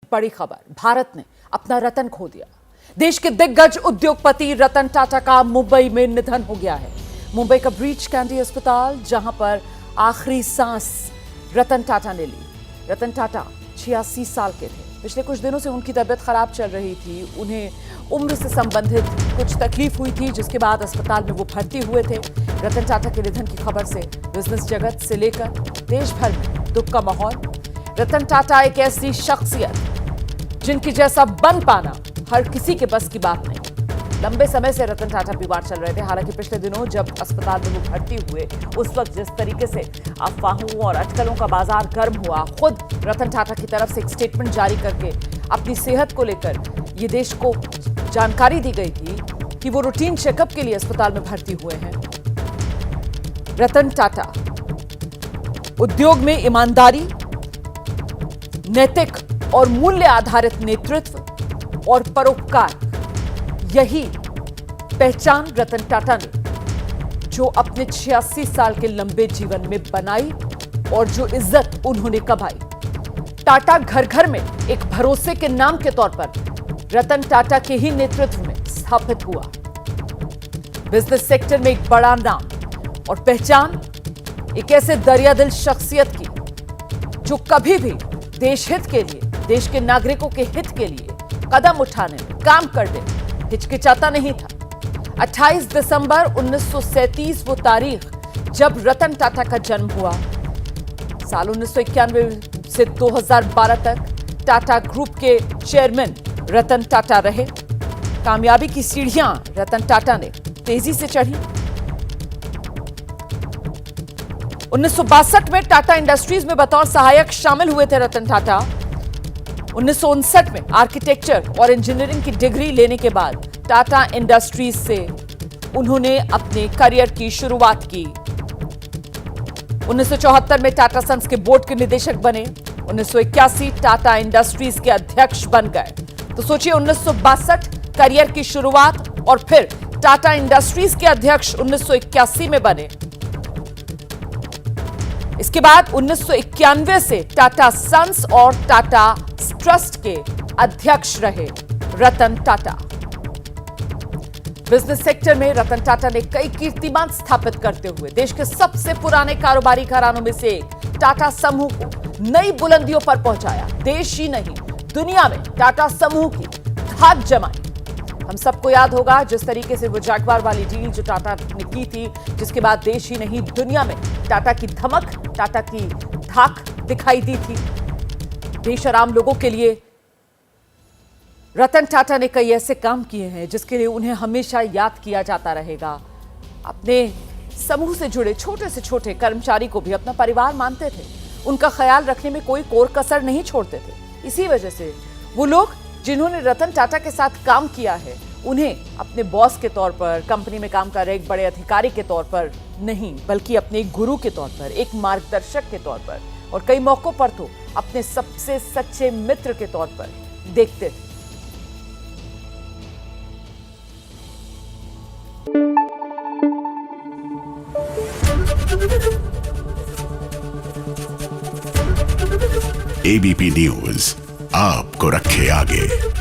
बड़ी खबर, भारत ने अपना रतन खो दिया। देश के दिग्गज उद्योगपति रतन टाटा का मुंबई में निधन हो गया है। मुंबई का ब्रीच कैंडी अस्पताल, जहां पर आखिरी सांस रतन टाटा ने ली। रतन टाटा 86 साल के थे। पिछले कुछ दिनों से उनकी तबीयत खराब चल रही थी। उन्हें उम्र से संबंधित कुछ तकलीफ हुई थी, जिसके बाद अस्पताल में वो भर्ती हुए थे। रतन टाटा के निधन की खबर से बिजनेस जगत से लेकर देश भर में दुख का माहौल। रतन टाटा एक ऐसी शख्सियत जिनकी जैसा बन पाना हर किसी के बस की बात नहीं। लंबे समय से रतन टाटा बीमार चल रहे थे। हालांकि पिछले दिनों जब अस्पताल में वो भर्ती हुए, उस वक्त जिस तरीके से अफवाहों और अटकलों का बाजार गर्म हुआ, खुद रतन टाटा की तरफ से एक स्टेटमेंट जारी करके अपनी सेहत को लेकर ये देश को जानकारी दी गई थी कि वो रूटीन चेकअप के लिए अस्पताल में भर्ती हुए हैं। रतन टाटा उद्योग में ईमानदारी, नैतिक और मूल्य आधारित नेतृत्व और परोपकार, यही पहचान रतन टाटा ने जो अपने 86 साल के लंबे जीवन में बनाई और जो इज्जत उन्होंने कमाई। टाटा घर घर में एक भरोसे के नाम के तौर पर रतन टाटा के ही नेतृत्व में स्थापित हुआ। बिजनेस सेक्टर में एक बड़ा नाम और पहचान, एक ऐसे दरियादिल शख्सियत की जो कभी भी देश हित के लिए, देश के नागरिकों के हित के लिए कदम उठाने में, काम करने में हिचकिचाता नहीं था। 28 दिसंबर 1937 वो तारीख जब रतन टाटा का जन्म हुआ। साल 1991 से 2012 तक टाटा ग्रुप के चेयरमैन रतन टाटा रहे। कामयाबी की सीढ़ियां रतन टाटा ने तेजी से चढ़ी। 1962 में टाटा इंडस्ट्रीज में बतौर सहायक शामिल हुए थे रतन टाटा। 1959 में आर्किटेक्चर और इंजीनियरिंग की डिग्री लेने के बाद टाटा इंडस्ट्रीज से उन्होंने अपने करियर की शुरुआत की। 1974 में टाटा सन्स के बोर्ड के निदेशक बने। 1981 टाटा इंडस्ट्रीज के अध्यक्ष बन गए। तो सोचिए, 1962 करियर की शुरुआत और फिर टाटा इंडस्ट्रीज के अध्यक्ष 1981 में बने। इसके बाद 1991 से टाटा सन्स और टाटा ट्रस्ट के अध्यक्ष रहे रतन टाटा। बिजनेस सेक्टर में रतन टाटा ने कई कीर्तिमान स्थापित करते हुए देश के सबसे पुराने कारोबारी घरानों में से एक टाटा समूह को नई बुलंदियों पर पहुंचाया। देश ही नहीं, दुनिया में टाटा समूह की धाक जमाई। हम सबको याद होगा जिस तरीके से वो जैगवार वाली डील जो टाटा ने की थी, जिसके बाद देश ही नहीं दुनिया में टाटा की धमक, टाटा की धाक दिखाई दी थी। देश और आम लोगों के लिए रतन टाटा ने कई ऐसे काम किए हैं जिसके लिए उन्हें हमेशा याद किया जाता रहेगा। अपने समूह से जुड़े छोटे से छोटे कर्मचारी को भी अपना परिवार मानते थे। उनका ख्याल रखने में कोई कोर कसर नहीं छोड़ते थे। इसी वजह से वो लोग जिन्होंने रतन टाटा के साथ काम किया है, उन्हें अपने बॉस के तौर पर, कंपनी में काम कर रहे एक बड़े अधिकारी के तौर पर नहीं, बल्कि अपने एक गुरु के तौर पर, एक मार्गदर्शक के तौर पर और कई मौकों पर तो अपने सबसे सच्चे मित्र के तौर पर देखते थे। एबीपी न्यूज आपको रखे आगे।